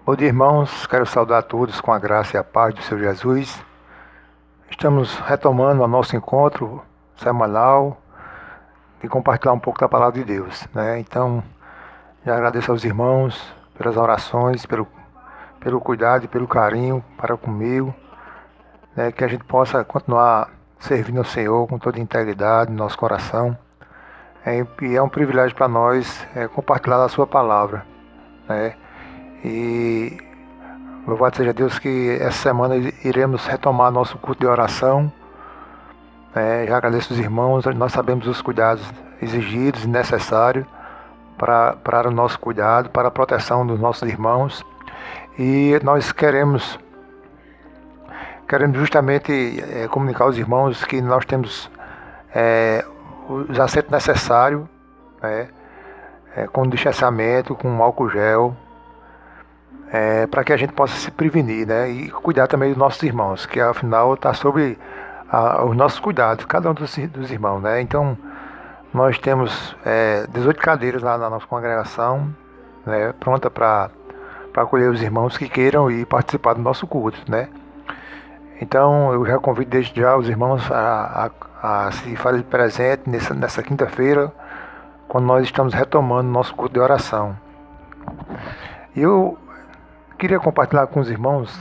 Bom dia, irmãos, quero saudar a todos com a graça e a paz do Senhor Jesus. Estamos retomando o nosso encontro semanal de compartilhar um pouco da palavra de Deus, né? Então, já agradeço aos irmãos pelas orações, pelo cuidado e pelo carinho para comigo, né? Que a gente possa continuar servindo ao Senhor com toda integridade no nosso coração. E é um privilégio para nós compartilhar a sua palavra, né? E louvado seja Deus que essa semana iremos retomar nosso culto de oração. Já agradeço os irmãos, nós sabemos os cuidados exigidos e necessários para o nosso cuidado, para a proteção dos nossos irmãos. E nós queremos justamente comunicar aos irmãos que nós temos os assentos necessários, com distanciamento, com álcool gel, para que a gente possa se prevenir, né? E cuidar também dos nossos irmãos, que afinal está sobre os nossos cuidados, cada um dos irmãos, né? Então, nós temos 18 cadeiras lá na nossa congregação, né? Pronta para acolher os irmãos que queiram ir participar do nosso culto, né? Então, eu já convido desde já os irmãos a se fazer presente nessa quinta-feira, quando nós estamos retomando nosso culto de oração. E eu queria compartilhar com os irmãos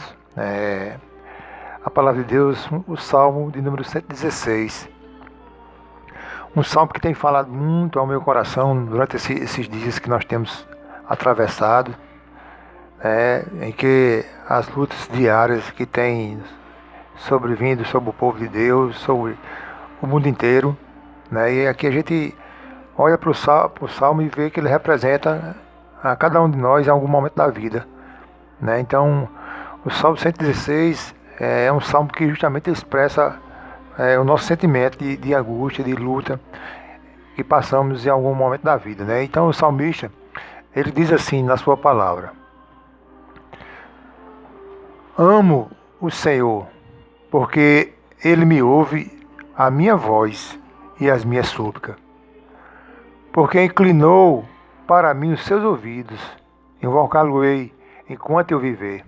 a palavra de Deus, o Salmo de número 116. Um salmo que tem falado muito ao meu coração durante esses dias que nós temos atravessado, em que as lutas diárias que têm sobrevindo sobre o povo de Deus, sobre o mundo inteiro, né? E aqui a gente olha para o salmo e vê que ele representa a cada um de nós em algum momento da vida, né? Então, o Salmo 116 é um salmo que justamente expressa o nosso sentimento de angústia, de luta que passamos em algum momento da vida, né? Então, o salmista, ele diz assim na sua palavra: amo o Senhor, porque Ele me ouve a minha voz e as minhas súplicas, porque inclinou para mim os seus ouvidos, invocá-lo-ei enquanto eu viver.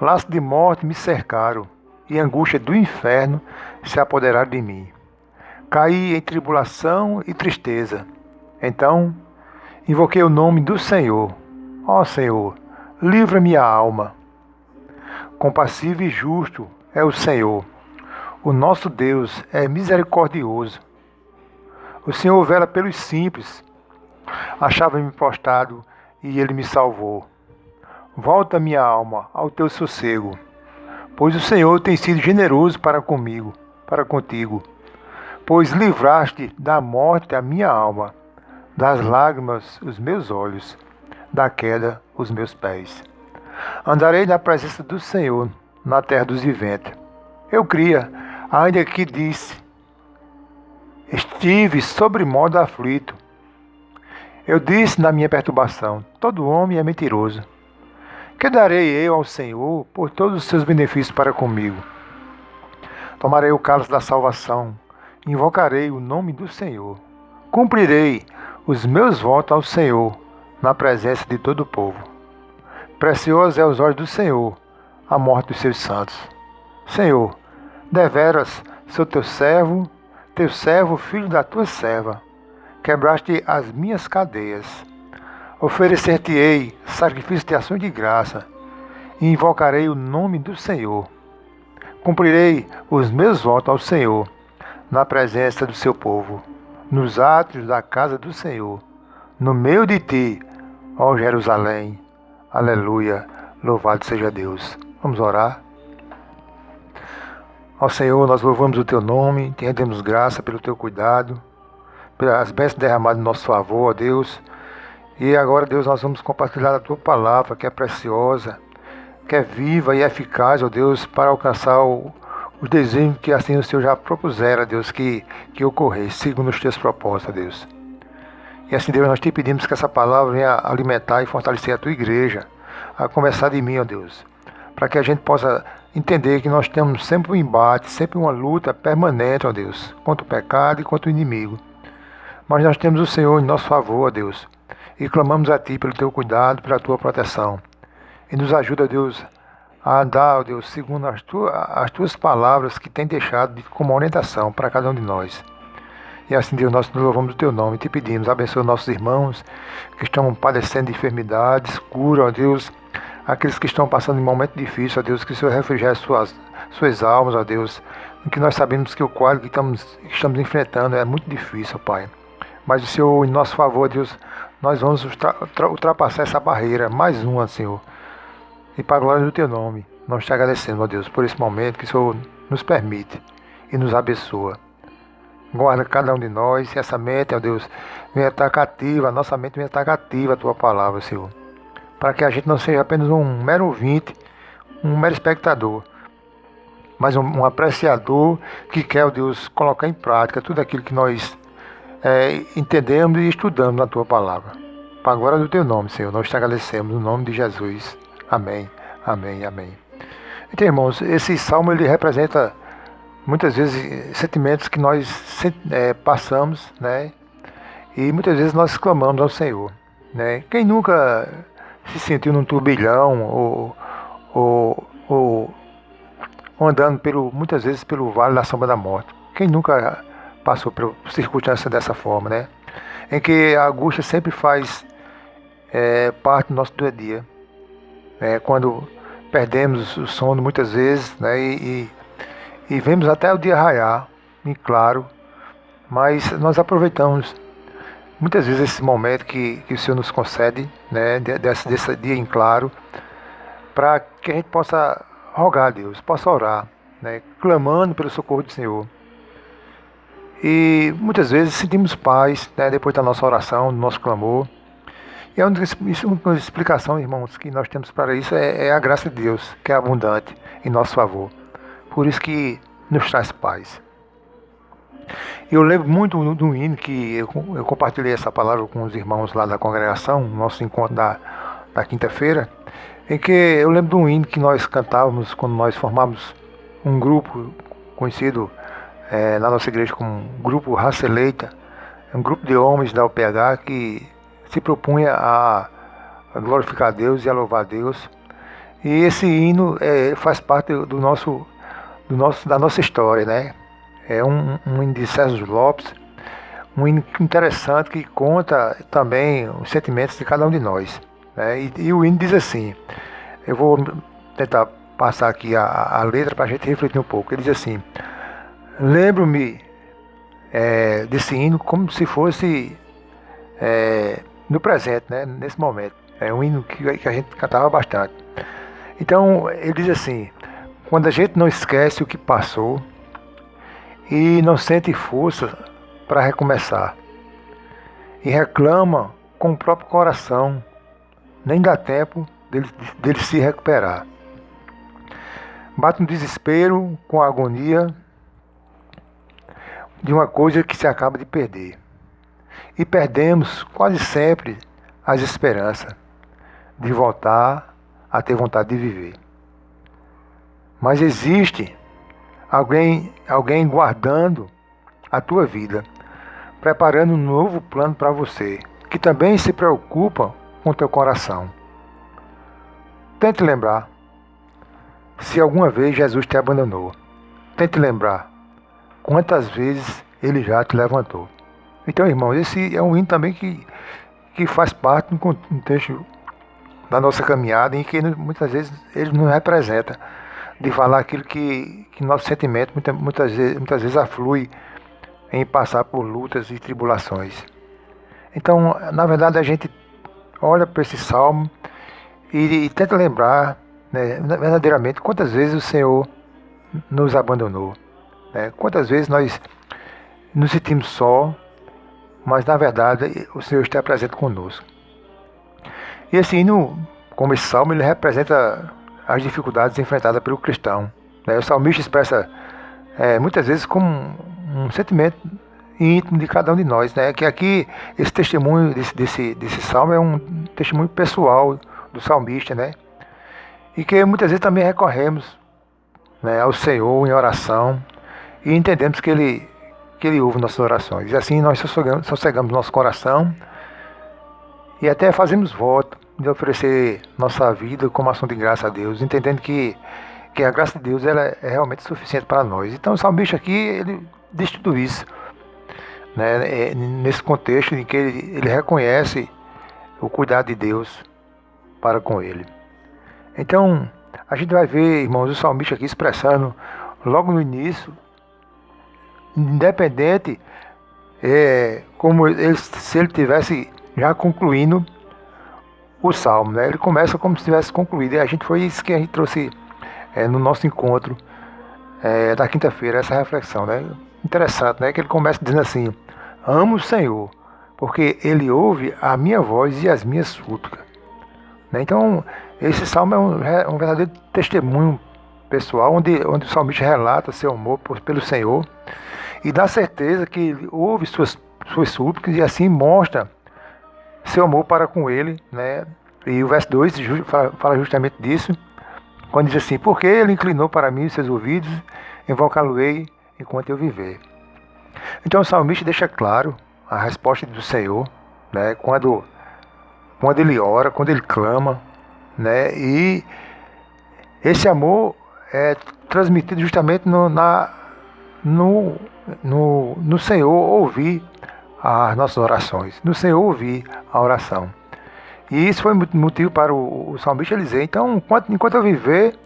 Laços de morte me cercaram, e angústia do inferno se apoderaram de mim. Caí em tribulação e tristeza. Então, invoquei o nome do Senhor. Ó Senhor, livra minha alma. Compassivo e justo é o Senhor. O nosso Deus é misericordioso. O Senhor vela pelos simples. Achava-me prostrado e Ele me salvou. Volta minha alma ao teu sossego, pois o Senhor tem sido generoso para contigo, pois livraste da morte a minha alma, das lágrimas os meus olhos, da queda os meus pés. Andarei na presença do Senhor, na terra dos viventes. Eu cria, ainda que disse, estive sobremodo aflito. Eu disse na minha perturbação, todo homem é mentiroso. Que darei eu ao Senhor por todos os seus benefícios para comigo? Tomarei o cálice da salvação, invocarei o nome do Senhor. Cumprirei os meus votos ao Senhor, na presença de todo o povo. Preciosa é aos olhos do Senhor a morte dos seus santos. Senhor, deveras sou teu servo, filho da tua serva. Quebraste as minhas cadeias. Oferecer-te-ei sacrifício de ação de graça, e invocarei o nome do Senhor. Cumprirei os meus votos ao Senhor, na presença do seu povo, nos átrios da casa do Senhor, no meio de ti, ó Jerusalém. Aleluia, louvado seja Deus. Vamos orar. Ó Senhor, nós louvamos o teu nome, te rendemos graça pelo teu cuidado, pelas bênçãos derramadas em nosso favor, ó Deus. E agora, Deus, nós vamos compartilhar a tua palavra, que é preciosa, que é viva e eficaz, ó Deus, para alcançar os desígnios que assim o Senhor já propusera, Deus, que ocorresse, segundo os teus propósitos, Deus. E assim, Deus, nós te pedimos que essa palavra venha alimentar e fortalecer a tua igreja, a começar de mim, ó Deus, para que a gente possa entender que nós temos sempre um embate, sempre uma luta permanente, ó Deus, contra o pecado e contra o inimigo. Mas nós temos o Senhor em nosso favor, ó Deus, e clamamos a Ti pelo Teu cuidado, pela Tua proteção. e nos ajuda, Deus, a andar, ó Deus, segundo as tuas palavras que tem deixado como orientação para cada um de nós. E assim, Deus, nós louvamos o teu nome e te pedimos, abençoa nossos irmãos que estão padecendo de enfermidades, cura, ó Deus, aqueles que estão passando em momento difícil, ó Deus, que o Senhor refrigere suas almas, ó Deus, que nós sabemos que o quadro que estamos enfrentando é muito difícil, ó Pai. Mas o Senhor, em nosso favor, Deus, nós vamos ultrapassar essa barreira, mais uma, Senhor. E para a glória do teu nome, nós te agradecemos, ó Deus, por esse momento que o Senhor nos permite e nos abençoa. Guarda cada um de nós, e essa mente, ó Deus, venha estar cativa, a nossa mente venha estar cativa a tua palavra, Senhor. Para que a gente não seja apenas um mero ouvinte, um mero espectador, mas um apreciador que quer, ó Deus, colocar em prática tudo aquilo que nós entendemos e estudamos na tua palavra. Para a glória do teu nome, Senhor, nós te agradecemos no nome de Jesus. Amém, amém, amém. Então, irmãos, esse salmo ele representa muitas vezes sentimentos que nós passamos, né? E muitas vezes nós clamamos ao Senhor, né? Quem nunca se sentiu num turbilhão ou andando muitas vezes pelo vale da sombra da morte? Quem nunca passou por circunstância dessa forma, né? Em que a angústia sempre faz parte do nosso dia a dia, né? Quando perdemos o sono muitas vezes, né? E vemos até o dia raiar, em claro, mas nós aproveitamos muitas vezes esse momento que o Senhor nos concede, né? Desse dia em claro, para que a gente possa rogar a Deus, possa orar, né? Clamando pelo socorro do Senhor. E muitas vezes sentimos paz, né, depois da nossa oração, do nosso clamor. E a única explicação, irmãos, que nós temos para isso é a graça de Deus, que é abundante em nosso favor. Por isso que nos traz paz. Eu lembro muito do hino que eu compartilhei essa palavra com os irmãos lá da congregação, no nosso encontro da quinta-feira, em que eu lembro de um hino que nós cantávamos quando nós formávamos um grupo conhecido na nossa igreja como Grupo Raça Eleita, um grupo de homens da UPH que se propunha a glorificar a Deus e a louvar a Deus. E esse hino faz parte da nossa história, né? É um hino de César Lopes, um hino interessante que conta também os sentimentos de cada um de nós, né? E o hino diz assim, eu vou tentar passar aqui a letra para a gente refletir um pouco. Ele diz assim: lembro-me desse hino como se fosse no presente, né? Nesse momento. É um hino que a gente cantava bastante. Então, ele diz assim: quando a gente não esquece o que passou e não sente força para recomeçar, e reclama com o próprio coração, nem dá tempo dele se recuperar. Bate um desespero com a agonia de uma coisa que se acaba de perder. E perdemos quase sempre as esperanças de voltar a ter vontade de viver. Mas existe alguém guardando a tua vida, preparando um novo plano para você, que também se preocupa com teu coração. Tente lembrar se alguma vez Jesus te abandonou. Tente lembrar quantas vezes ele já te levantou. Então, irmãos, esse é um hino também que faz parte do contexto da nossa caminhada, em que muitas vezes ele nos representa, de falar aquilo que nosso sentimento muitas vezes aflui em passar por lutas e tribulações. Então, na verdade, a gente olha para esse salmo e tenta lembrar, né, verdadeiramente quantas vezes o Senhor nos abandonou, né? Quantas vezes nós nos sentimos só, mas na verdade o Senhor está presente conosco. E esse hino, como esse salmo, ele representa as dificuldades enfrentadas pelo cristão, né? O salmista expressa muitas vezes como um sentimento íntimo de cada um de nós, né? Que aqui esse testemunho desse salmo é um testemunho pessoal do salmista, né? E que muitas vezes também recorremos, né, ao Senhor em oração e entendemos que Ele ouve nossas orações. E assim nós sossegamos nosso coração e até fazemos voto, de oferecer nossa vida como ação de graça a Deus, entendendo que a graça de Deus ela é realmente suficiente para nós. Então o salmista aqui, ele diz tudo isso, né? Nesse contexto em que ele reconhece o cuidado de Deus para com ele. Então, a gente vai ver, irmãos, o salmista aqui expressando logo no início, independente, como ele, se ele tivesse já concluindo o salmo, né? Ele começa como se tivesse concluído. E a gente foi isso que a gente trouxe no nosso encontro da quinta-feira, essa reflexão, né? Interessante, né? Que ele começa dizendo assim: amo o Senhor, porque Ele ouve a minha voz e as minhas súplicas. Né? Então, esse salmo é um verdadeiro testemunho pessoal, onde o salmista relata seu amor pelo Senhor e dá certeza que ele ouve suas súplicas e assim mostra seu amor para com ele. Né? E o verso 2 fala justamente disso, quando diz assim: porque ele inclinou para mim os seus ouvidos, invocá-lo-ei enquanto eu viver. Então o salmista deixa claro a resposta do Senhor, né? Quando ele ora, quando ele clama, né? E esse amor é transmitido justamente no Senhor ouvir as nossas orações, no Senhor ouvir a oração. E isso foi motivo para o salmista dizer: então, enquanto eu viver,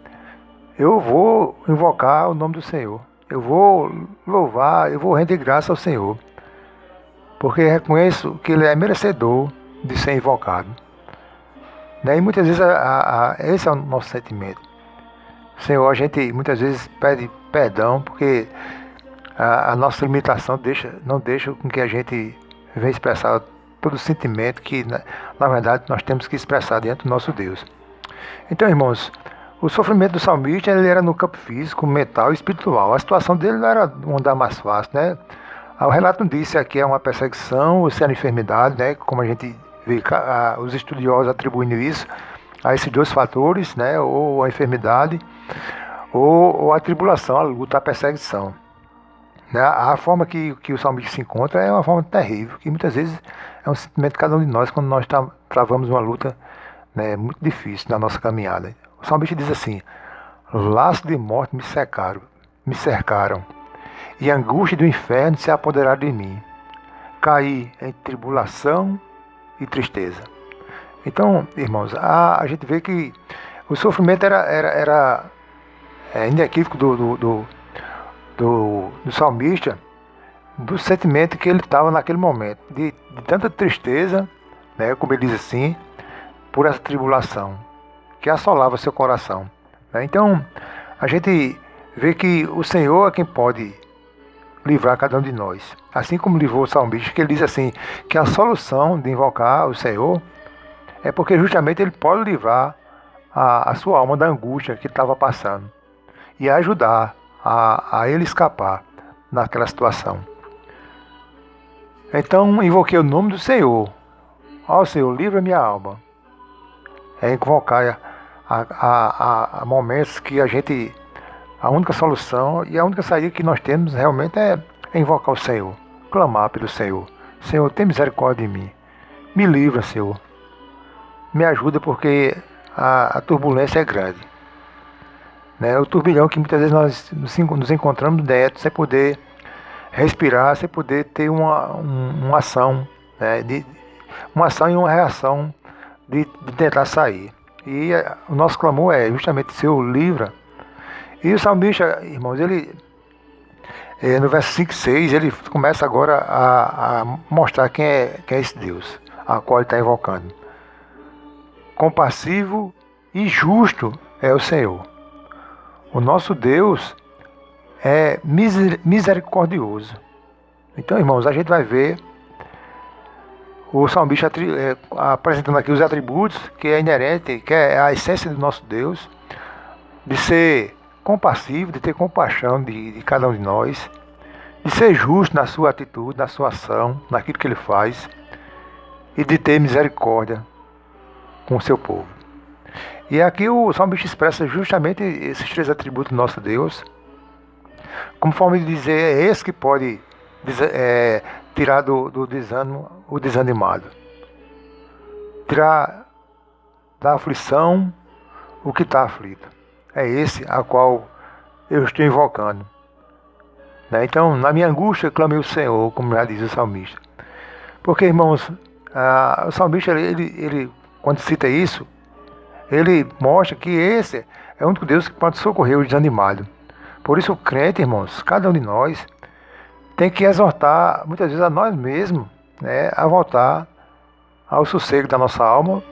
eu vou invocar o nome do Senhor, eu vou louvar, eu vou render graça ao Senhor, porque reconheço que Ele é merecedor de ser invocado. Né? E muitas vezes esse é o nosso sentimento. Senhor, a gente muitas vezes pede perdão, porque a nossa limitação não deixa com que a gente venha expressar todo o sentimento que, na verdade, nós temos que expressar diante do nosso Deus. Então, irmãos, o sofrimento do salmista ele era no campo físico, mental e espiritual. A situação dele não era uma das mais fáceis, né? O relato não disse aqui é uma perseguição ou se era enfermidade, né? Como a gente vê, os estudiosos atribuindo isso a esses dois fatores, né? Ou a enfermidade, ou a tribulação, a luta, a perseguição. Né? A forma que o salmista se encontra é uma forma terrível, que muitas vezes é um sentimento de cada um de nós quando nós travamos uma luta, né, muito difícil na nossa caminhada. O salmista diz assim: laços de morte me cercaram, e a angústia do inferno se apoderaram de mim. Caí em tribulação e tristeza. Então, irmãos, a gente vê que o sofrimento era inequívoco do salmista, do sentimento que ele estava naquele momento, de tanta tristeza, né, como ele diz assim, por essa tribulação que assolava seu coração. Né? Então, a gente vê que o Senhor é quem pode livrar cada um de nós. Assim como livrou o salmista, que ele diz assim, que a solução de invocar o Senhor é porque justamente ele pode livrar a sua alma da angústia que estava passando e ajudar a ele escapar daquela situação. Então invoquei o nome do Senhor. Ó Senhor, livra minha alma. É invocar a momentos que a única solução e a única saída que nós temos realmente é invocar o Senhor, clamar pelo Senhor. Senhor, tem misericórdia de mim. Me livra, Senhor. Me ajuda, porque a turbulência é grande. Né? O turbilhão que muitas vezes nós nos encontramos dentro, sem poder respirar, sem poder ter uma ação, né? Uma ação e uma reação de tentar sair. E o nosso clamor é justamente: Senhor, livra. E o salmista, irmãos, ele no verso 5 e 6, ele começa agora a mostrar quem é esse Deus a qual ele está invocando. Compassivo e justo é o Senhor. O nosso Deus é misericordioso. Então, irmãos, a gente vai ver o salmista apresentando aqui os atributos que é inerente, que é a essência do nosso Deus, de ser compassivo, de ter compaixão de cada um de nós, de ser justo na sua atitude, na sua ação, naquilo que ele faz, e de ter misericórdia com o seu povo. E aqui o salmista expressa justamente esses três atributos do nosso Deus, como forma de dizer: é esse que pode tirar do desânimo o desanimado, tirar da aflição o que está aflito. É esse a qual eu estou invocando. Né? Então, na minha angústia, clamei o Senhor, como já diz o salmista. Porque, irmãos, o salmista, ele, quando cita isso, ele mostra que esse é o único Deus que pode socorrer o desanimado. Por isso, o crente, irmãos, cada um de nós, tem que exortar, muitas vezes, a nós mesmos, né, a voltar ao sossego da nossa alma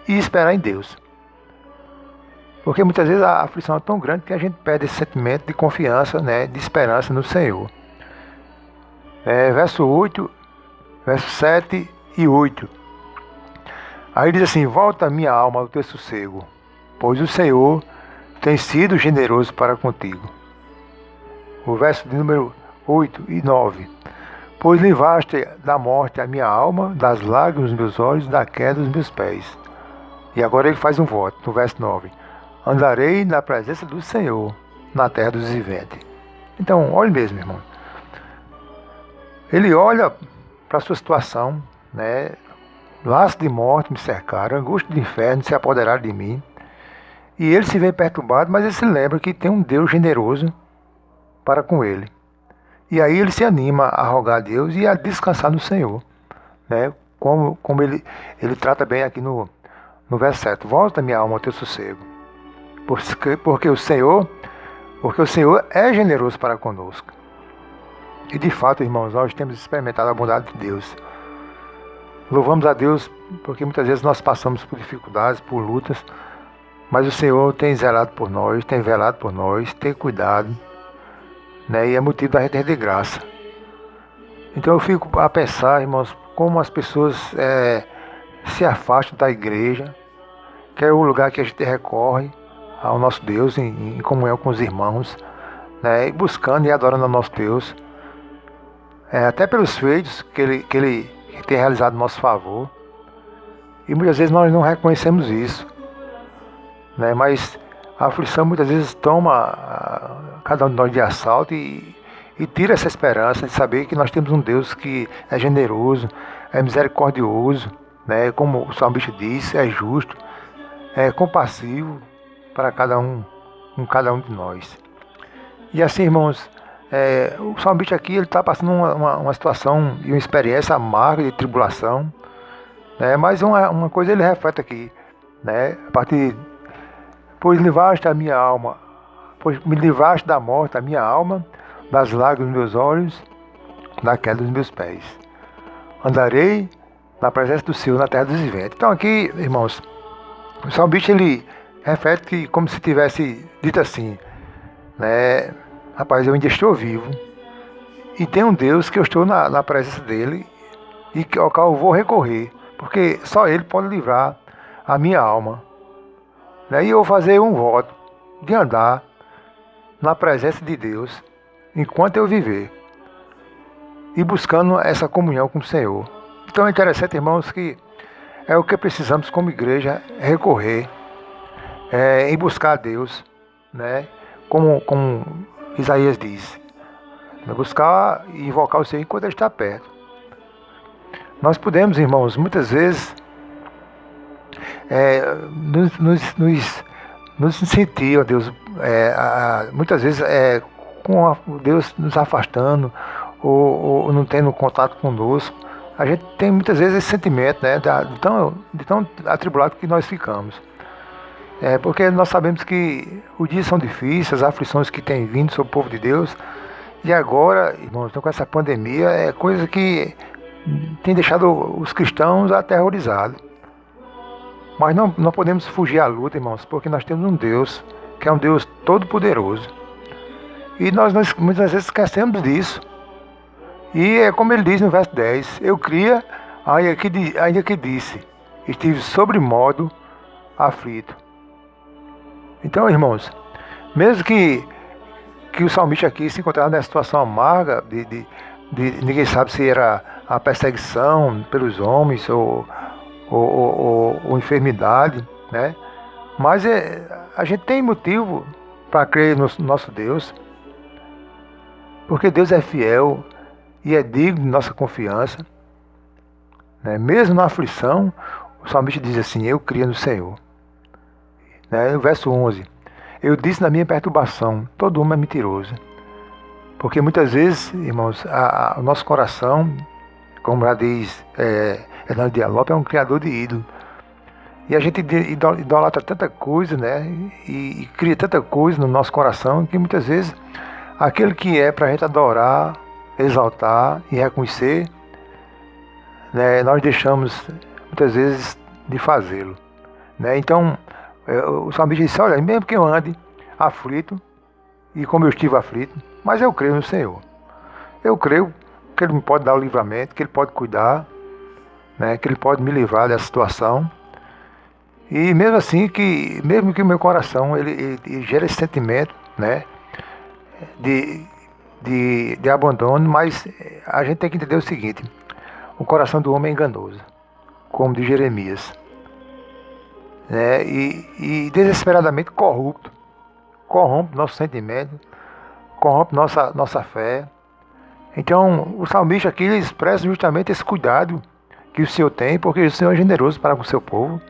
e esperar em Deus. Porque muitas vezes a aflição é tão grande que a gente perde esse sentimento de confiança, né, de esperança no Senhor. Verso 8, verso 7 e 8. Aí diz assim: volta a minha alma ao teu sossego, pois o Senhor tem sido generoso para contigo. O verso de número 8 e 9. Pois livraste da morte a minha alma, das lágrimas dos meus olhos, da queda dos meus pés. E agora ele faz um voto, no verso 9. Andarei na presença do Senhor, na terra dos viventes. Então, olhe mesmo, irmão. Ele olha para a sua situação, né? Laço de morte me cercaram, angústia de inferno se apoderaram de mim. E ele se vê perturbado, mas ele se lembra que tem um Deus generoso para com ele. E aí ele se anima a rogar a Deus e a descansar no Senhor, né? Como ele trata bem aqui no verso 7. Volta minha alma ao teu sossego, porque o Senhor é generoso para conosco. E de fato, irmãos, nós temos experimentado a bondade de Deus. Louvamos a Deus porque muitas vezes nós passamos por dificuldades, por lutas, mas o Senhor tem zelado por nós, tem velado por nós, tem cuidado, né? E é motivo da gente render graça. Então eu fico a pensar, irmãos, como as pessoas se afastam da igreja, que é o lugar que a gente recorre ao nosso Deus em comunhão com os irmãos, né? E buscando e adorando ao nosso Deus, até pelos feitos que ele tem realizado em nosso favor. E muitas vezes nós não reconhecemos isso, né? Mas a aflição muitas vezes toma cada um de nós de assalto e tira essa esperança de saber que nós temos um Deus que é generoso, é misericordioso, né? Como o salmista diz, é justo, é compassivo para cada um de nós. E assim, irmãos, o salmista aqui ele está passando uma situação e uma experiência amarga de tribulação, né? Mas uma coisa ele reflete aqui, né? A partir, pois livraste a minha alma, pois me livraste da morte a minha alma, das lágrimas dos meus olhos, da queda dos meus pés. Andarei na presença do Senhor na terra dos viventes. Então aqui, irmãos, o salmista ele reflete como se tivesse dito assim, né? Rapaz, eu ainda estou vivo e tem um Deus que eu estou na presença dele e ao qual eu vou recorrer, porque só ele pode livrar a minha alma, né? E eu vou fazer um voto de andar na presença de Deus enquanto eu viver e buscando essa comunhão com o Senhor. Então é interessante, irmãos, que é o que precisamos como igreja recorrer em buscar a Deus, né? Como Isaías diz, buscar e invocar o Senhor enquanto Ele está perto. Nós podemos, irmãos, muitas vezes nos sentir, ó Deus, muitas vezes com Deus nos afastando ou não tendo contato conosco. A gente tem muitas vezes esse sentimento, né, de tão atribulado que nós ficamos. Porque nós sabemos que os dias são difíceis, as aflições que têm vindo sobre o povo de Deus. E agora, irmãos, então, com essa pandemia, é coisa que tem deixado os cristãos aterrorizados. Mas não podemos fugir à luta, irmãos, porque nós temos um Deus, que é um Deus todo-poderoso. E nós muitas vezes esquecemos disso. E é como ele diz no verso 10, eu cria, ainda que disse, estive sobremodo aflito. Então, irmãos, mesmo que o salmista aqui se encontrava nessa situação amarga, de ninguém sabe se era a perseguição pelos homens ou enfermidade, né? Mas a gente tem motivo para crer no nosso Deus, porque Deus é fiel e é digno de nossa confiança, né? Mesmo na aflição, o salmista diz assim, eu crio no Senhor. Né? O verso 11. Eu disse na minha perturbação, todo homem é mentiroso. Porque muitas vezes, irmãos, o nosso coração, como já diz Hernando de Lopes, é um criador de ídolo. E a gente idolatra tanta coisa, né? E cria tanta coisa no nosso coração que muitas vezes aquele que é para a gente adorar, exaltar e reconhecer, né, nós deixamos muitas vezes de fazê-lo. Né? Então, o salmista disse, olha, mesmo que eu ande aflito, e como eu estive aflito, mas eu creio no Senhor. Eu creio que Ele me pode dar o livramento, que Ele pode cuidar, né, que Ele pode me livrar dessa situação. E mesmo assim, mesmo que o meu coração ele gera esse sentimento, né, de abandono, mas a gente tem que entender o seguinte, o coração do homem é enganoso, como de Jeremias, né, e desesperadamente corrupto, corrompe nosso sentimento, corrompe nossa fé. Então, o salmista aqui ele expressa justamente esse cuidado que o Senhor tem, porque o Senhor é generoso para com o seu povo.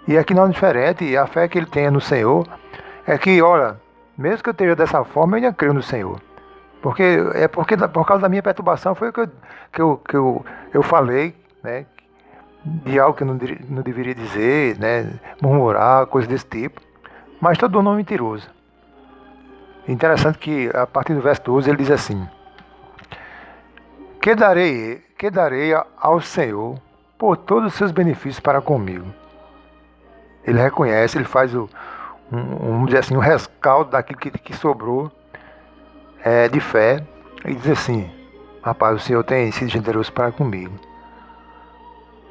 E aqui não é diferente, a fé que ele tem no Senhor é que, olha, mesmo que eu esteja dessa forma, eu ainda creio no Senhor. Porque por causa da minha perturbação foi o que eu falei, né, de algo que eu não deveria dizer, né, murmurar, coisas desse tipo. Mas todo mundo é mentiroso. Interessante que a partir do verso 12 ele diz assim, que darei ao Senhor por todos os seus benefícios para comigo. Ele reconhece, ele faz vamos dizer assim, um rescaldo daquilo que sobrou de fé e diz assim, rapaz, o Senhor tem sido generoso para comigo.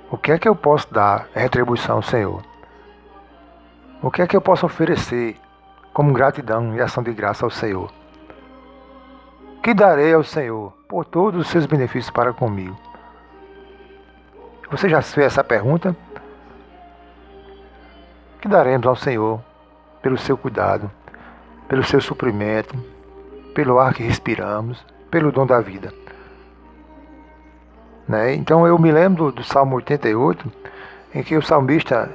O que é que eu posso dar em retribuição ao Senhor? O que é que eu posso oferecer como gratidão e ação de graça ao Senhor? Que darei ao Senhor por todos os seus benefícios para comigo? Você já fez essa pergunta? Que daremos ao Senhor pelo seu cuidado, pelo seu suprimento, pelo ar que respiramos, pelo dom da vida? Né? Então eu me lembro do Salmo 88, em que o salmista,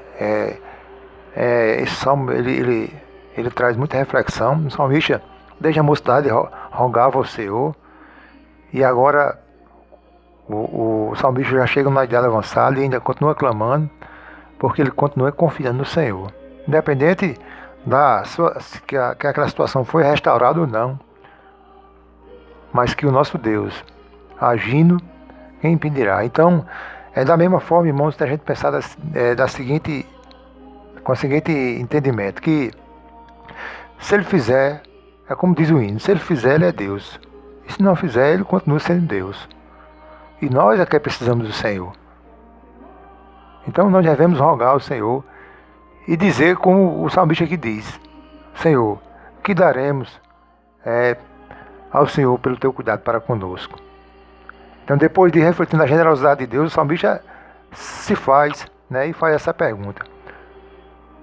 esse salmo ele traz muita reflexão. O salmista, desde a mocidade, rogava ao Senhor, e agora o salmista já chega na idade avançada e ainda continua clamando, porque ele continua confiando no Senhor. Independente que aquela situação foi restaurada ou não, mas que o nosso Deus, agindo, quem impedirá? Então, da mesma forma, irmãos, a gente pensar com o seguinte entendimento, que se ele fizer, é como diz o hino, se ele fizer, ele é Deus. E se não fizer, ele continua sendo Deus. E nós é que precisamos do Senhor. Então nós devemos rogar ao Senhor e dizer como o salmista aqui diz, Senhor, que daremos ao Senhor pelo teu cuidado para conosco. Então depois de refletir na generosidade de Deus, o salmista se faz, né, e faz essa pergunta.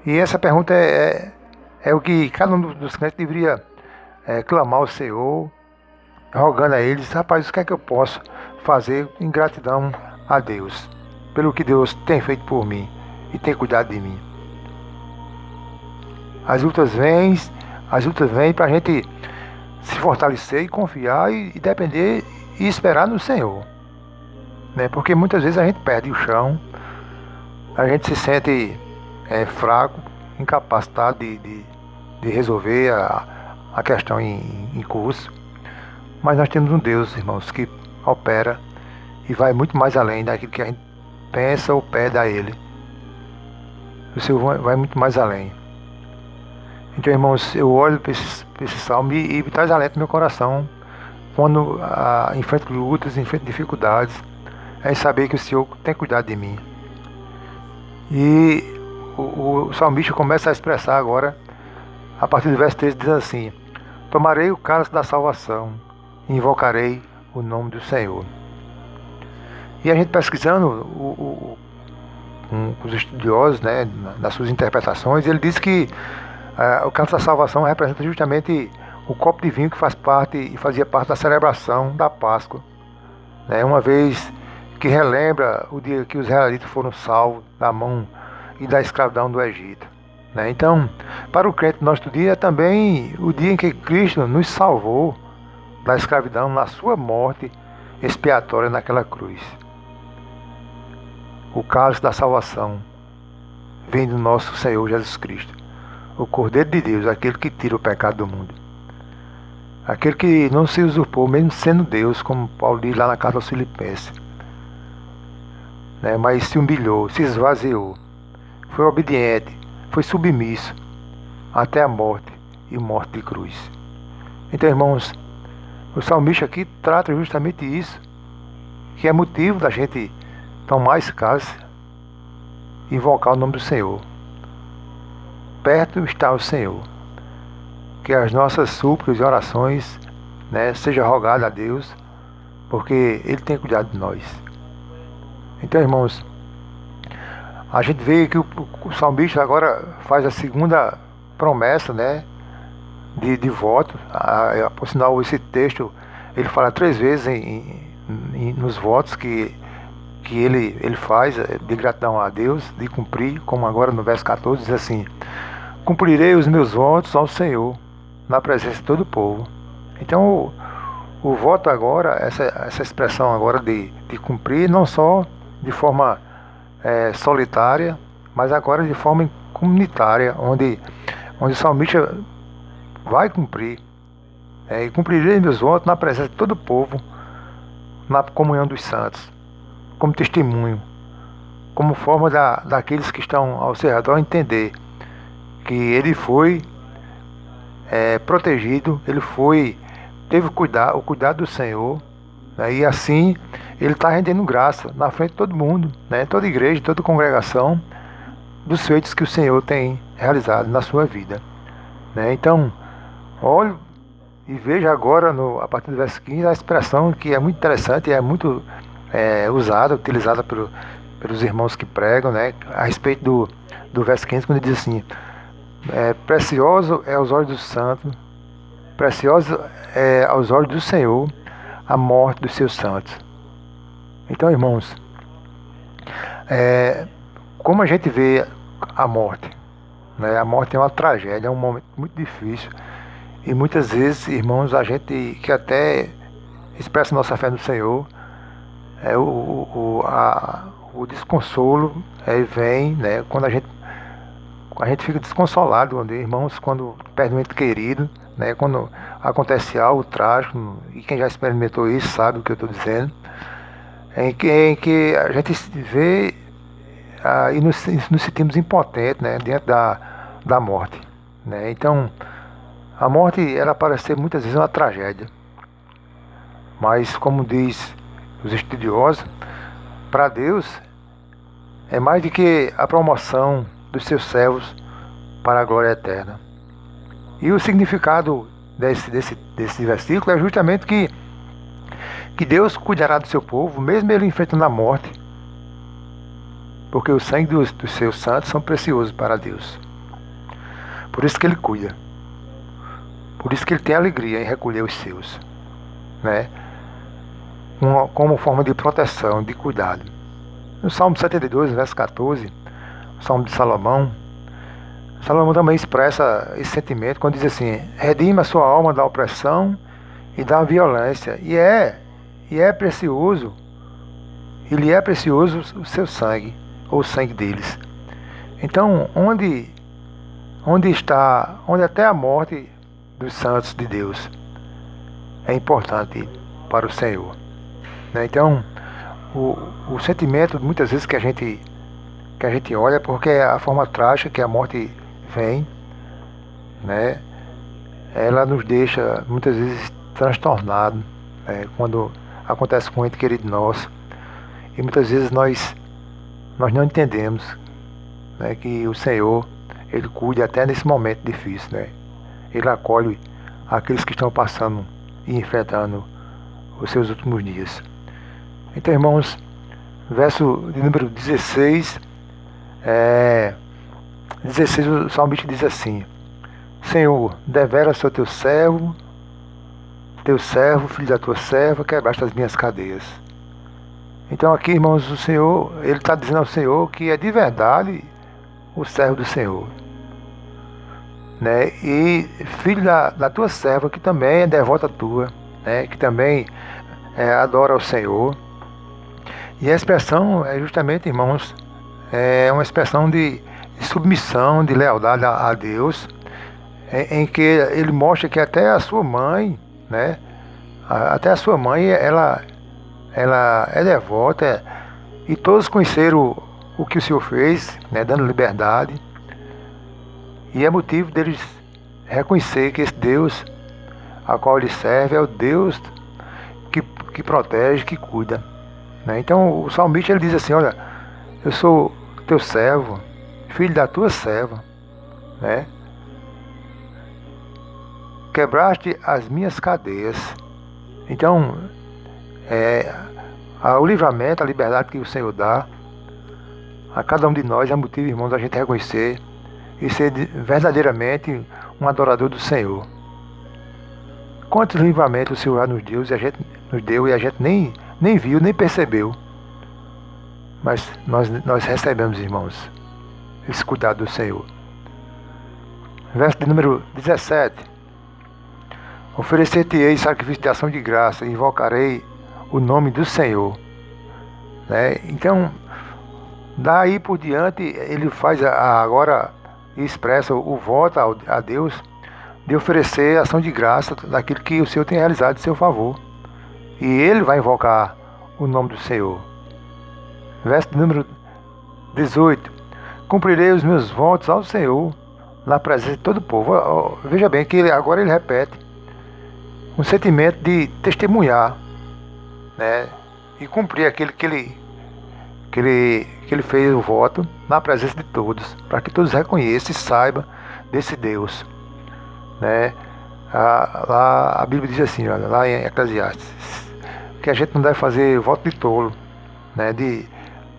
E essa pergunta é o que cada um dos crentes deveria clamar ao Senhor, rogando a eles, rapaz, o que é que eu posso fazer em gratidão a Deus, pelo que Deus tem feito por mim e tem cuidado de mim. As lutas vêm para a gente se fortalecer e confiar e depender e esperar no Senhor. Né? Porque muitas vezes a gente perde o chão, a gente se sente fraco, incapacitado de resolver a questão em curso. Mas nós temos um Deus, irmãos, que opera e vai muito mais além daquilo que a gente pensa ou pede a Ele. O Senhor vai muito mais além. Então, irmãos, eu olho para esse salmo e traz alento no meu coração quando enfrento lutas, enfrento dificuldades, é saber que o Senhor tem cuidado de mim. E o salmista começa a expressar agora, a partir do verso 13, diz assim, tomarei o cálice da salvação e invocarei o nome do Senhor. E a gente pesquisando com os estudiosos, né, nas suas interpretações, ele diz que o cálice da salvação representa justamente o copo de vinho que fazia parte da celebração da Páscoa, né, uma vez que relembra o dia que os israelitas foram salvos da mão e da escravidão do Egito. né? Então, para o crente, nosso dia é também o dia em que Cristo nos salvou da escravidão na sua morte expiatória naquela cruz. O cálice da salvação vem do nosso Senhor Jesus Cristo, o Cordeiro de Deus, aquele que tira o pecado do mundo. Aquele que não se usurpou, mesmo sendo Deus, como Paulo diz lá na carta aos Filipenses, né? Mas se humilhou, se esvaziou, foi obediente, foi submisso até a morte e morte de cruz. Então, irmãos, o salmista aqui trata justamente isso, que é motivo da gente tomar esse cálice e invocar o nome do Senhor. Perto está o Senhor. Que as nossas súplicas e orações, né, sejam rogadas a Deus, porque Ele tem cuidado de nós. Então, irmãos, a gente vê que o salmista agora faz a segunda promessa, né, de voto. Por sinal, esse texto ele fala 3 vezes nos votos que ele faz de gratidão a Deus, de cumprir, como agora no verso 14 diz assim: cumprirei os meus votos ao Senhor na presença de todo o povo. Então o voto agora, essa expressão agora de cumprir, não só de forma solitária, mas agora de forma comunitária, onde o salmista vai cumprir, e cumprirei meus votos na presença de todo o povo, na comunhão dos santos, como testemunho, como forma daqueles que estão ao seu redor entender que ele foi protegido, ele teve o cuidado do Senhor, né, e assim ele está rendendo graça na frente de todo mundo, né, toda igreja, toda congregação, dos feitos que o Senhor tem realizado na sua vida, né. Então, olhe e veja agora, a partir do verso 15, a expressão que é muito interessante e é muito utilizada pelos irmãos que pregam, né, a respeito do verso 15, quando ele diz assim: precioso é aos olhos dos santos, precioso é aos olhos do Senhor a morte dos seus santos. Então, irmãos, como a gente vê a morte, né? A morte é uma tragédia, é um momento muito difícil, e muitas vezes, irmãos, a gente que até expressa nossa fé no Senhor, o desconsolo vem, né, quando a gente fica desconsolado, irmãos, quando perde um ente querido, né, quando acontece algo trágico, e quem já experimentou isso sabe o que eu estou dizendo, em que a gente vê e nos sentimos impotentes, né, diante da morte, né. Então, a morte, ela parece ser muitas vezes uma tragédia, mas como diz os estudiosos, para Deus é mais do que a promoção dos seus servos para a glória eterna. E o significado desse versículo é justamente que Deus cuidará do seu povo, mesmo ele enfrentando a morte, porque o sangue dos seus santos são preciosos para Deus. Por isso que ele cuida. Por isso que ele tem alegria em recolher os seus, né, como forma de proteção, de cuidado. No Salmo 72, verso 14, o Salmo de Salomão também expressa esse sentimento quando diz assim: redime a sua alma da opressão e da violência, e é precioso, ele é precioso o seu sangue, ou o sangue deles. Então, onde até a morte dos santos de Deus é importante para o Senhor, né? Então, o sentimento muitas vezes que a gente olha, porque é a forma trágica que a morte vem, né, ela nos deixa muitas vezes transtornados, né, quando acontece com um ente querido nosso, e muitas vezes nós não entendemos, né, que o Senhor, ele cuida até nesse momento difícil, né? Ele acolhe aqueles que estão passando e enfrentando os seus últimos dias. Então, irmãos, verso de número 16, 16, o salmista diz assim: Senhor, devera sou teu servo, filho da tua serva, quebraste as minhas cadeias. Então aqui, irmãos, o Senhor, ele está dizendo ao Senhor que é de verdade o servo do Senhor. né? E filho da tua serva, que também é devota tua, né? Que também adora o Senhor. E a expressão é justamente, irmãos, é uma expressão de submissão, de lealdade a Deus, em que ele mostra que até a sua mãe, né? Até a sua mãe, ela é devota, e todos conheceram o que o Senhor fez, né? Dando liberdade. E é motivo deles reconhecer que esse Deus a qual ele serve é o Deus que protege, que cuida, né? Então o salmista ele diz assim: olha, eu sou teu servo, filho da tua serva, né? Quebraste as minhas cadeias. Então, o livramento, a liberdade que o Senhor dá a cada um de nós é motivo, irmãos, da gente reconhecer e ser verdadeiramente um adorador do Senhor. Quantos livramentos o Senhor já nos deu e a gente nem viu, nem percebeu. Mas nós recebemos, irmãos, esse cuidado do Senhor. Verso de número 17. Oferecer-te-ei sacrifício de ação de graça e invocarei o nome do Senhor. Né? Então, daí por diante, ele faz agora e expressa o voto a Deus de oferecer ação de graça daquilo que o Senhor tem realizado em seu favor. E ele vai invocar o nome do Senhor. Verso número 18. Cumprirei os meus votos ao Senhor na presença de todo o povo. Veja bem que agora ele repete um sentimento de testemunhar, né? E cumprir aquilo que ele fez o voto na presença de todos, para que todos reconheçam e saibam desse Deus, né? Lá a Bíblia diz assim, olha, lá em Eclesiastes, que a gente não deve fazer voto de tolo, né?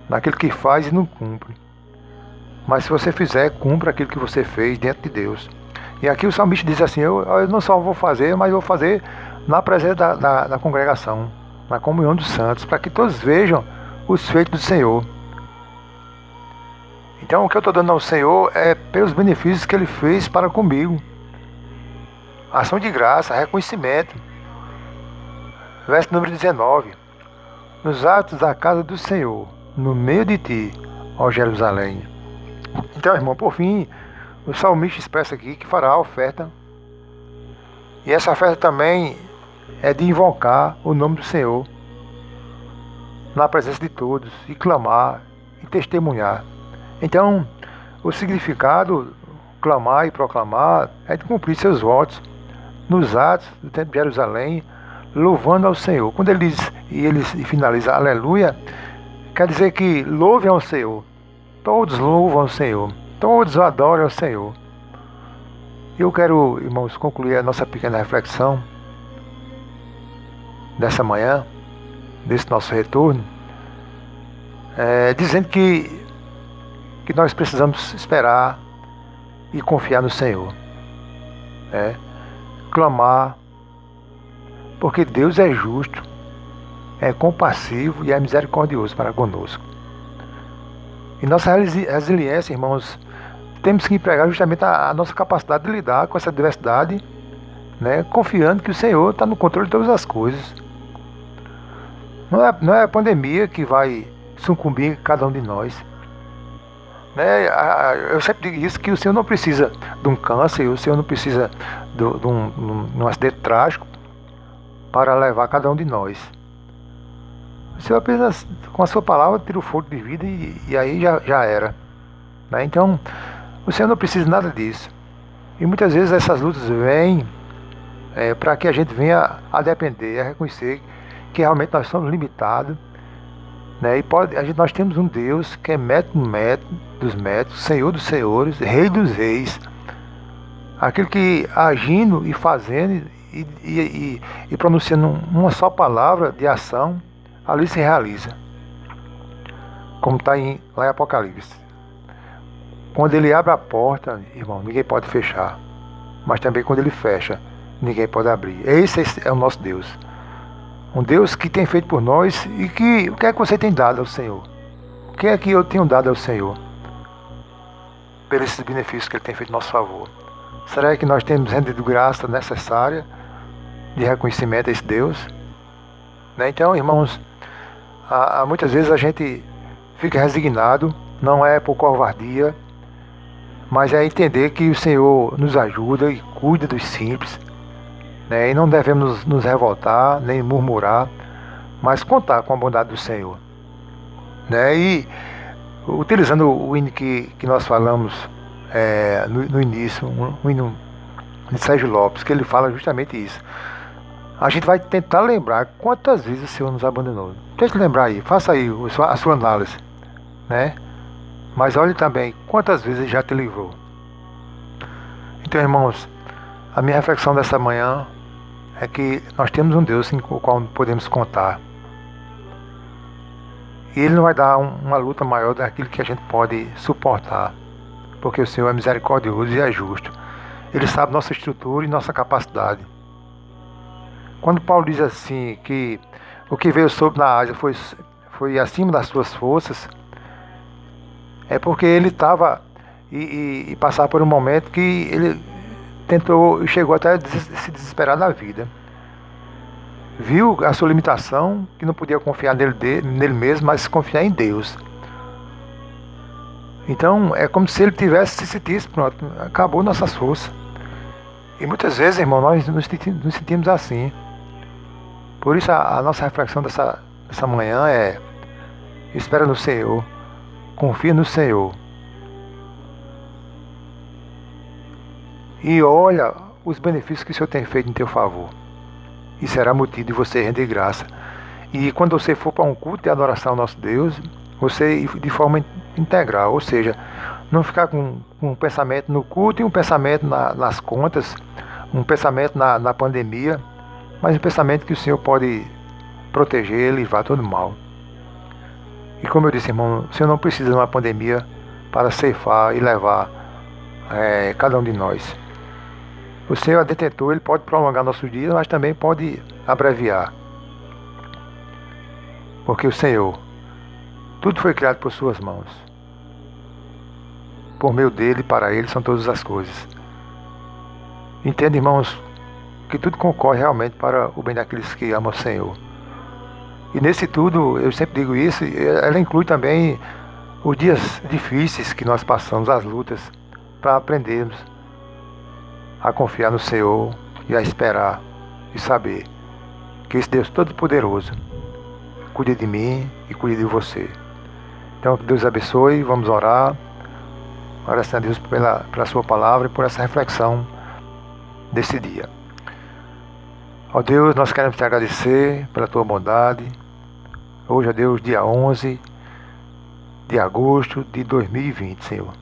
Daquilo que faz e não cumpre. Mas se você fizer, cumpra aquilo que você fez diante de Deus. E aqui o salmista diz assim: eu não só vou fazer, mas vou fazer na presença da congregação, na comunhão dos santos, para que todos vejam os feitos do Senhor. Então o que eu estou dando ao Senhor é pelos benefícios que Ele fez para comigo. Ação de graça, reconhecimento. Verso número 19. Nos atos da casa do Senhor, no meio de ti, ó Jerusalém. Então, irmão, por fim, o salmista expressa aqui que fará a oferta. E essa oferta também é de invocar o nome do Senhor na presença de todos, e clamar e testemunhar. Então, o significado, clamar e proclamar, é de cumprir seus votos nos atos do templo de Jerusalém, louvando ao Senhor. Quando ele diz, e ele finaliza, aleluia, quer dizer que louvem ao Senhor. Todos louvam ao Senhor. Todos adoram ao Senhor. Eu quero, irmãos, concluir a nossa pequena reflexão dessa manhã, desse nosso retorno, dizendo que nós precisamos esperar e confiar no Senhor. Clamar, porque Deus é justo, é compassivo e é misericordioso para conosco. E nossa resiliência, irmãos, temos que empregar justamente a nossa capacidade de lidar com essa adversidade, né, confiando que o Senhor está no controle de todas as coisas. Não é a pandemia que vai sucumbir cada um de nós. Né? Eu sempre digo isso, que o Senhor não precisa de um câncer, o Senhor não precisa de um acidente trágico para levar cada um de nós. O Senhor apenas, com a sua palavra, tira o fogo de vida e aí já era. Né? Então, o Senhor não precisa de nada disso. E muitas vezes essas lutas vêm para que a gente venha a depender, a reconhecer que realmente nós somos limitados. Né? E nós temos um Deus que é método dos métodos, Senhor dos senhores, Rei dos reis. Aquele que agindo e fazendo e pronunciando uma só palavra de ação, ali se realiza. Como está lá em Apocalipse. Quando ele abre a porta, irmão, ninguém pode fechar. Mas também quando ele fecha, ninguém pode abrir. Esse é o nosso Deus. Um Deus que tem feito por nós e o que é que você tem dado ao Senhor? O que é que eu tenho dado ao Senhor? Pelos esses benefícios que Ele tem feito em nosso favor. Será que nós temos rendido graça necessária de reconhecimento a esse Deus? Né? Então, irmãos, muitas vezes a gente fica resignado, não é por covardia, mas é entender que o Senhor nos ajuda e cuida dos simples, né? E não devemos nos revoltar, nem murmurar, mas contar com a bondade do Senhor, né? E utilizando o hino que nós falamos no início, um hino de Sérgio Lopes, que ele fala justamente isso. A gente vai tentar lembrar quantas vezes o Senhor nos abandonou. Tente lembrar aí, faça aí a sua análise, né? Mas olhe também quantas vezes Ele já te livrou. Então, irmãos, a minha reflexão dessa manhã é que nós temos um Deus com o qual podemos contar. E Ele não vai dar uma luta maior daquilo que a gente pode suportar, porque o Senhor é misericordioso e é justo. Ele sabe nossa estrutura e nossa capacidade. Quando Paulo diz assim, que o que veio sobre na Ásia foi acima das suas forças, é porque ele estava e passava por um momento que ele tentou e chegou até a se desesperar da vida. Viu a sua limitação, que não podia confiar nele mesmo, mas confiar em Deus. Então é como se ele tivesse se sentisse, pronto, acabou nossas forças. E muitas vezes, irmão, nós nos sentimos assim. Por isso a nossa reflexão dessa manhã é: espera no Senhor, confia no Senhor. E olha os benefícios que o Senhor tem feito em teu favor. E será motivo de você render graça. E quando você for para um culto de adoração ao nosso Deus, você ir de forma integral, ou seja, não ficar com um pensamento no culto e um pensamento nas contas, um pensamento na pandemia, mas um pensamento que o Senhor pode proteger e livrar todo mal. E como eu disse, irmão, o Senhor não precisa de uma pandemia para ceifar e levar cada um de nós. O Senhor é detentor, Ele pode prolongar nossos dias, mas também pode abreviar. Porque o Senhor, tudo foi criado por suas mãos. Por meio dele e para ele são todas as coisas. Entende, irmãos, que tudo concorre realmente para o bem daqueles que amam o Senhor. E nesse tudo, eu sempre digo isso, ela inclui também os dias difíceis que nós passamos, as lutas, para aprendermos a confiar no Senhor e a esperar e saber que esse Deus Todo-Poderoso cuida de mim e cuida de você. Então, que Deus abençoe, vamos orar. Agradecer a Deus pela sua palavra e por essa reflexão desse dia. Ó Deus, nós queremos te agradecer pela tua bondade. Hoje, ó Deus, dia 11 de agosto de 2020, Senhor.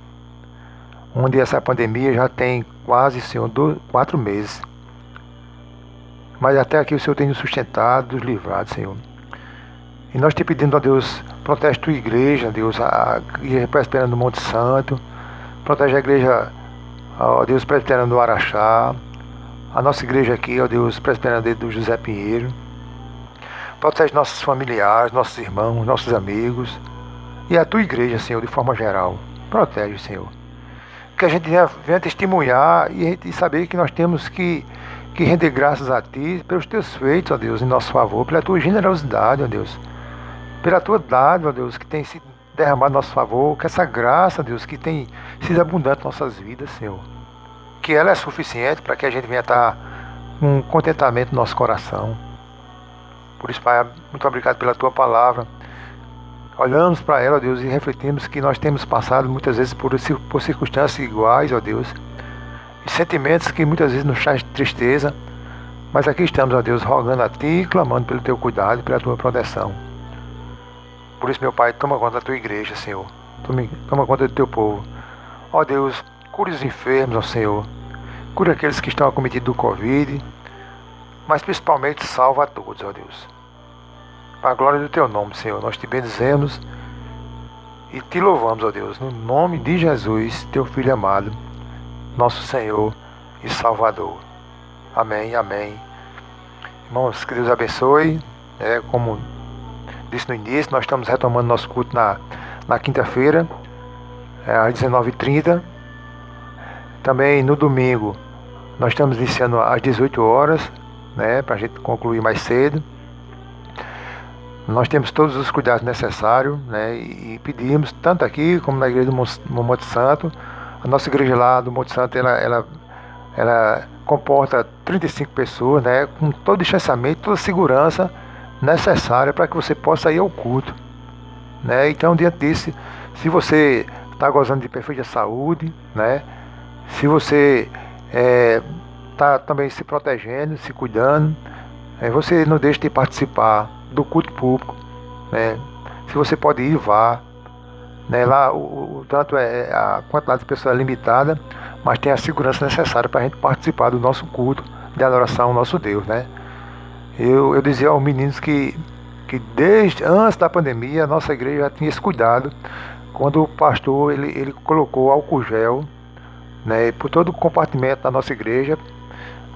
Onde essa pandemia já tem quase, Senhor, 4 meses. Mas até aqui o Senhor tem nos sustentado, nos livrado, Senhor. E nós te pedimos, ó Deus, protege a tua igreja, Deus, a igreja presbiteriana do Monte Santo. Protege a igreja, ó Deus, presbiteriana do Araxá. A nossa igreja aqui, ó Deus, presbiteriana do José Pinheiro. Protege nossos familiares, nossos irmãos, nossos amigos. E a tua igreja, Senhor, de forma geral. Protege, Senhor. Que a gente venha testemunhar e saber que nós temos que render graças a Ti pelos Teus feitos, ó Deus, em nosso favor, pela Tua generosidade, ó Deus, pela Tua dádiva, ó Deus, que tem sido derramada em nosso favor, que essa graça, ó Deus, que tem sido abundante em nossas vidas, Senhor, que ela é suficiente para que a gente venha estar com contentamento no nosso coração. Por isso, Pai, muito obrigado pela Tua palavra. Olhamos para ela, ó Deus, e refletimos que nós temos passado muitas vezes por circunstâncias iguais, ó Deus, e sentimentos que muitas vezes nos trazem tristeza, mas aqui estamos, ó Deus, rogando a Ti, clamando pelo Teu cuidado e pela Tua proteção. Por isso, meu Pai, toma conta da Tua igreja, Senhor, toma conta do Teu povo. Ó Deus, cure os enfermos, ó Senhor, cure aqueles que estão acometidos do Covid, mas principalmente salva a todos, ó Deus. Para a glória do Teu nome, Senhor, nós te bendizemos e te louvamos, ó Deus, no nome de Jesus, Teu Filho amado, nosso Senhor e Salvador. Amém, amém. Irmãos, que Deus abençoe. Como disse no início, nós estamos retomando nosso culto na quinta-feira, às 19h30. Também no domingo nós estamos iniciando às 18 horas, né, para a gente concluir mais cedo. Nós temos todos os cuidados necessários, né, e pedimos, tanto aqui como na igreja do Monte Santo. A nossa igreja lá do Monte Santo, ela comporta 35 pessoas, né, com todo o distanciamento, toda a segurança necessária para que você possa ir ao culto, né. Então, diante disso, se você está gozando de perfeita saúde, né, se você está também se protegendo, se cuidando, você não deixe de participar do culto público, né. Se você pode ir, vá, né. Lá tanto a quantidade de pessoas é limitada, mas tem a segurança necessária para a gente participar do nosso culto de adoração ao nosso Deus, né. Eu dizia aos meninos que desde antes da pandemia a nossa igreja já tinha esse cuidado, quando o pastor ele colocou álcool gel, né, por todo o compartimento da nossa igreja,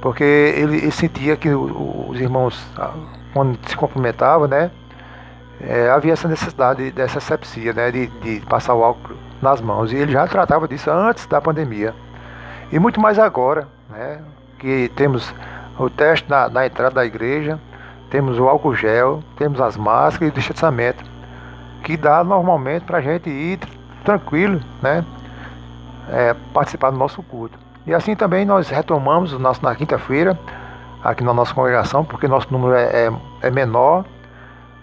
porque ele sentia que os irmãos, quando se cumprimentavam, né, havia essa necessidade dessa asepsia, né, de passar o álcool nas mãos, e ele já tratava disso antes da pandemia, e muito mais agora, né, que temos o teste na entrada da igreja, temos o álcool gel, temos as máscaras e o distanciamento, que dá normalmente para a gente ir tranquilo, né, participar do nosso culto. E assim também nós retomamos na quinta-feira, aqui na nossa congregação, porque nosso número é menor,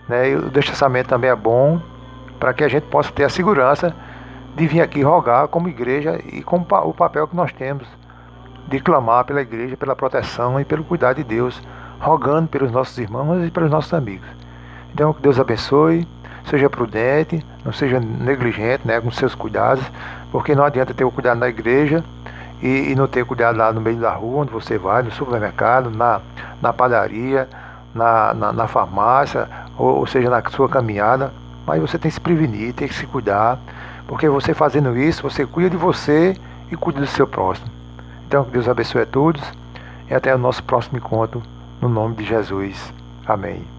né, e o distanciamento também é bom, para que a gente possa ter a segurança de vir aqui rogar como igreja e com o papel que nós temos de clamar pela igreja, pela proteção e pelo cuidado de Deus, rogando pelos nossos irmãos e pelos nossos amigos. Então, que Deus abençoe, seja prudente, não seja negligente, né, com seus cuidados, porque não adianta ter o cuidado na igreja e não ter cuidado lá no meio da rua, onde você vai, no supermercado, na padaria, na farmácia, ou seja, na sua caminhada. Mas você tem que se prevenir, tem que se cuidar, porque você fazendo isso, você cuida de você e cuida do seu próximo. Então, que Deus abençoe a todos e até o nosso próximo encontro, no nome de Jesus. Amém.